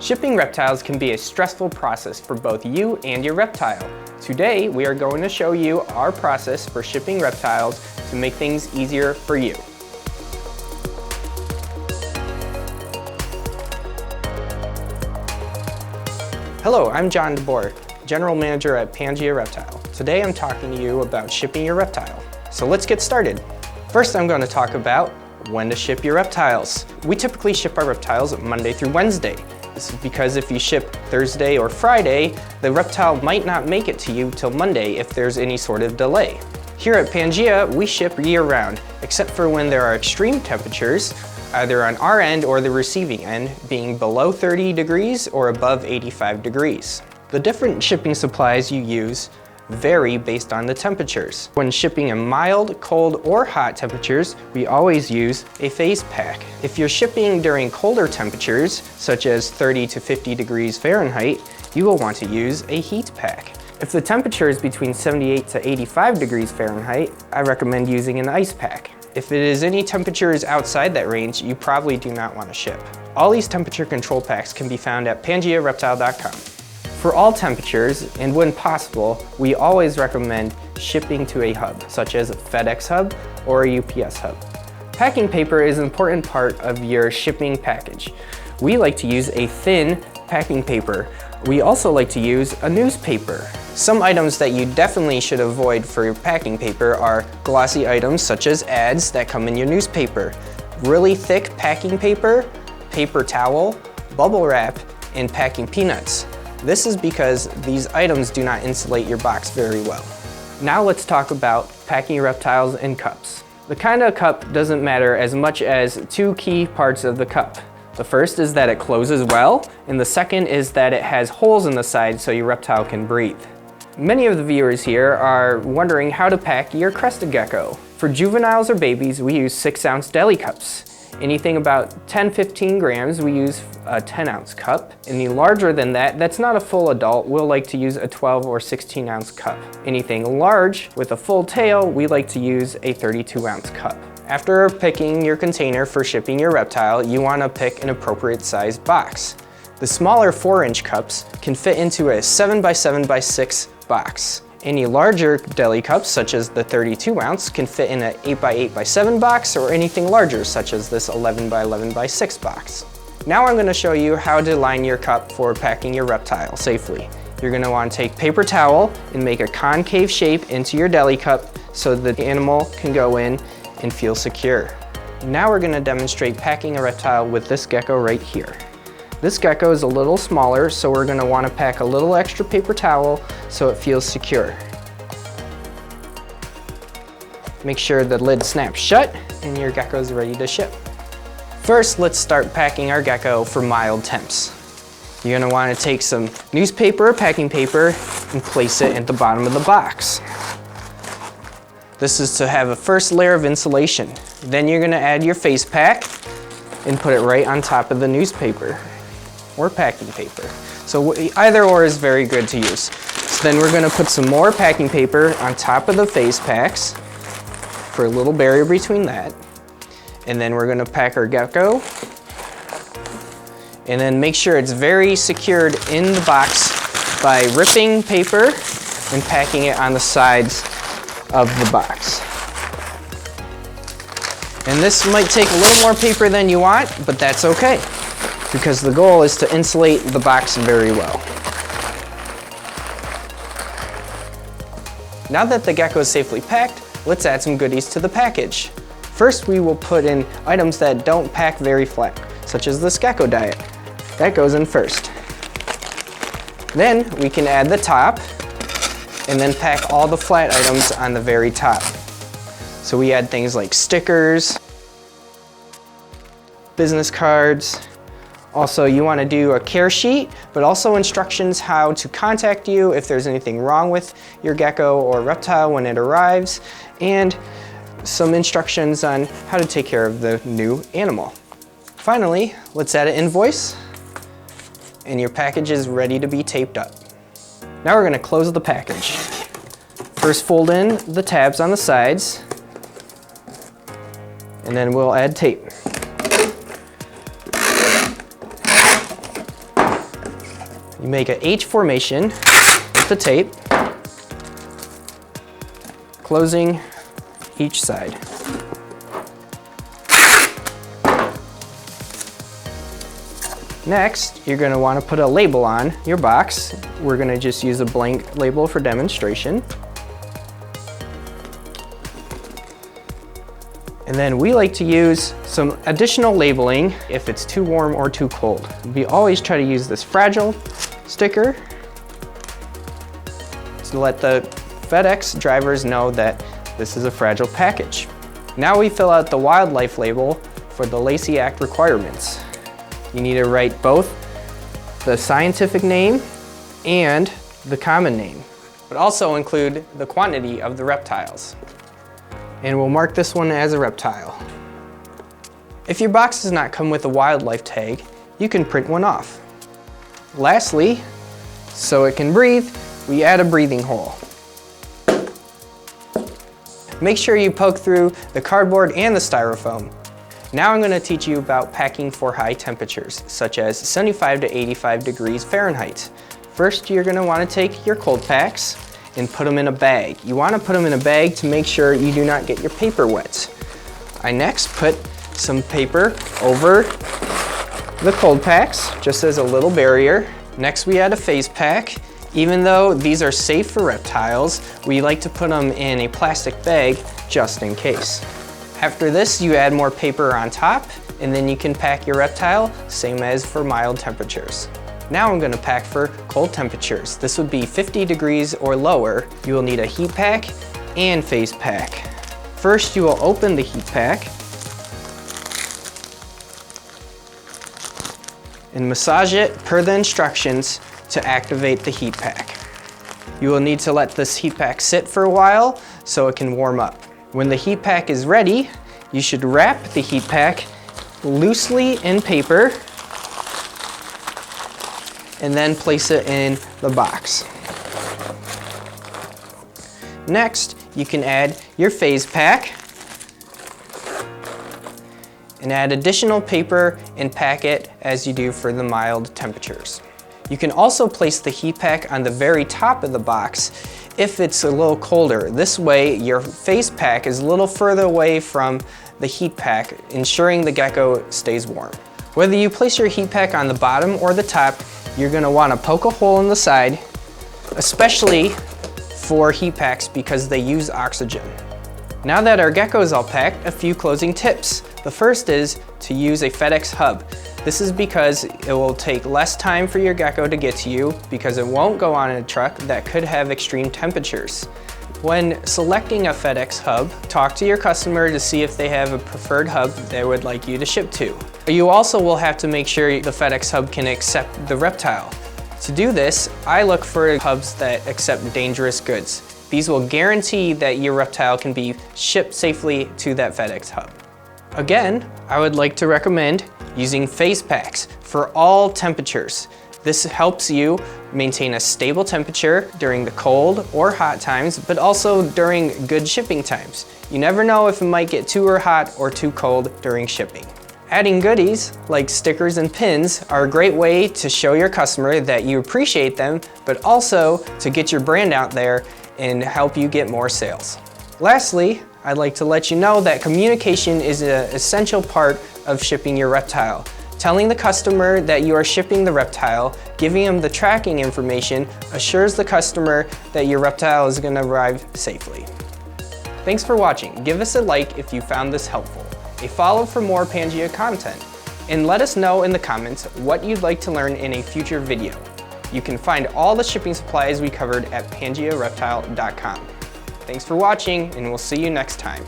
Shipping reptiles can be a stressful process for both you and your reptile. Today, we are going to show you our process for shipping reptiles to make things easier for you. Hello, I'm John DeBoer, General Manager at Pangea Reptile. Today I'm talking to you about shipping your reptile. So let's get started. First, I'm going to talk about when to ship your reptiles. We typically ship our reptiles Monday through Wednesday. This is because if you ship Thursday or Friday, the reptile might not make it to you till Monday if there's any sort of delay. Here at Pangea, we ship year-round, except for when there are extreme temperatures, either on our end or the receiving end, being below 30 degrees or above 85 degrees. The different shipping supplies you use vary based on the temperatures. When shipping in mild, cold, or hot temperatures, we always use a phase pack. If you're shipping during colder temperatures, such as 30 to 50 degrees Fahrenheit, you will want to use a heat pack. If the temperature is between 78 to 85 degrees Fahrenheit, I recommend using an ice pack. If it is any temperatures outside that range, you probably do not want to ship. All these temperature control packs can be found at PangeaReptile.com. For all temperatures, and when possible, we always recommend shipping to a hub, such as a FedEx hub or a UPS hub. Packing paper is an important part of your shipping package. We like to use a thin packing paper. We also like to use a newspaper. Some items that you definitely should avoid for your packing paper are glossy items such as ads that come in your newspaper, really thick packing paper, paper towel, bubble wrap, and packing peanuts. This is because these items do not insulate your box very well. Now let's talk about packing your reptiles in cups. The kind of cup doesn't matter as much as two key parts of the cup. The first is that it closes well, and the second is that it has holes in the side so your reptile can breathe. Many of the viewers here are wondering how to pack your crested gecko. For juveniles or babies, we use 6-ounce deli cups. Anything about 10-15 grams, we use a 10-ounce cup. Any larger than that, that's not a full adult, we'll like to use a 12 or 16-ounce cup. Anything large with a full tail, we like to use a 32-ounce cup. After picking your container for shipping your reptile, you want to pick an appropriate sized box. The smaller 4-inch cups can fit into a 7x7x6 box. Any larger deli cups, such as the 32-ounce, can fit in an 8x8x7 box or anything larger, such as this 11x11x6 box. Now I'm going to show you how to line your cup for packing your reptile safely. You're going to want to take paper towel and make a concave shape into your deli cup so the animal can go in and feel secure. Now we're going to demonstrate packing a reptile with this gecko right here. This gecko is a little smaller, so we're going to want to pack a little extra paper towel so it feels secure. Make sure the lid snaps shut and your gecko is ready to ship. First, let's start packing our gecko for mild temps. You're going to want to take some newspaper, packing paper, and place it at the bottom of the box. This is to have a first layer of insulation. Then you're going to add your face pack and put it right on top of the newspaper or packing paper. So either or is very good to use. So then we're going to put some more packing paper on top of the face packs for a little barrier between that. And then we're going to pack our gecko. And then make sure it's very secured in the box by ripping paper and packing it on the sides of the box. And this might take a little more paper than you want, but that's okay, because the goal is to insulate the box very well. Now that the gecko is safely packed, let's add some goodies to the package. First, we will put in items that don't pack very flat, such as this gecko diet. That goes in first. Then we can add the top, and then pack all the flat items on the very top. So we add things like stickers, business cards. Also, you want to do a care sheet, but also instructions how to contact you if there's anything wrong with your gecko or reptile when it arrives, and some instructions on how to take care of the new animal. Finally, let's add an invoice, and your package is ready to be taped up. Now we're going to close the package. First, fold in the tabs on the sides, and then we'll add tape. You make an H formation with the tape, closing each side. Next, you're going to want to put a label on your box. We're going to just use a blank label for demonstration. And then we like to use some additional labeling if it's too warm or too cold. We always try to use this fragile sticker to let the FedEx drivers know that this is a fragile package. Now we fill out the wildlife label for the Lacey Act requirements. You need to write both the scientific name and the common name, but also include the quantity of the reptiles. And we'll mark this one as a reptile. If your box does not come with a wildlife tag, you can print one off. Lastly, so it can breathe, we add a breathing hole. Make sure you poke through the cardboard and the styrofoam. Now I'm going to teach you about packing for high temperatures, such as 75 to 85 degrees Fahrenheit. First, you're going to want to take your cold packs and put them in a bag. You want to put them in a bag to make sure you do not get your paper wet. I next put some paper over the cold packs, just as a little barrier. Next, we add a phase pack. Even though these are safe for reptiles, we like to put them in a plastic bag just in case. After this, you add more paper on top, and then you can pack your reptile, same as for mild temperatures. Now I'm going to pack for cold temperatures. This would be 50 degrees or lower. You will need a heat pack and phase pack. First, you will open the heat pack and massage it per the instructions to activate the heat pack. You will need to let this heat pack sit for a while so it can warm up. When the heat pack is ready, you should wrap the heat pack loosely in paper and then place it in the box. Next, you can add your phase pack and add additional paper and pack it as you do for the mild temperatures. You can also place the heat pack on the very top of the box if it's a little colder. This way, your phase pack is a little further away from the heat pack, ensuring the gecko stays warm. Whether you place your heat pack on the bottom or the top, you're going to want to poke a hole in the side, especially for heat packs because they use oxygen. Now that our gecko is all packed, a few closing tips. The first is to use a FedEx hub. This is because it will take less time for your gecko to get to you because it won't go on a truck that could have extreme temperatures. When selecting a FedEx hub, talk to your customer to see if they have a preferred hub they would like you to ship to. You also will have to make sure the FedEx hub can accept the reptile. To do this, I look for hubs that accept dangerous goods. These will guarantee that your reptile can be shipped safely to that FedEx hub. Again, I would like to recommend using phase packs for all temperatures. This helps you maintain a stable temperature during the cold or hot times, but also during good shipping times. You never know if it might get too hot or too cold during shipping. Adding goodies like stickers and pins are a great way to show your customer that you appreciate them, but also to get your brand out there and help you get more sales. Lastly, I'd like to let you know that communication is an essential part of shipping your reptile. Telling the customer that you are shipping the reptile, giving them the tracking information, assures the customer that your reptile is going to arrive safely. Thanks for watching. Give us a like if you found this helpful, a follow for more Pangea content, and let us know in the comments what you'd like to learn in a future video. You can find all the shipping supplies we covered at PangeaReptile.com. Thanks for watching, and we'll see you next time.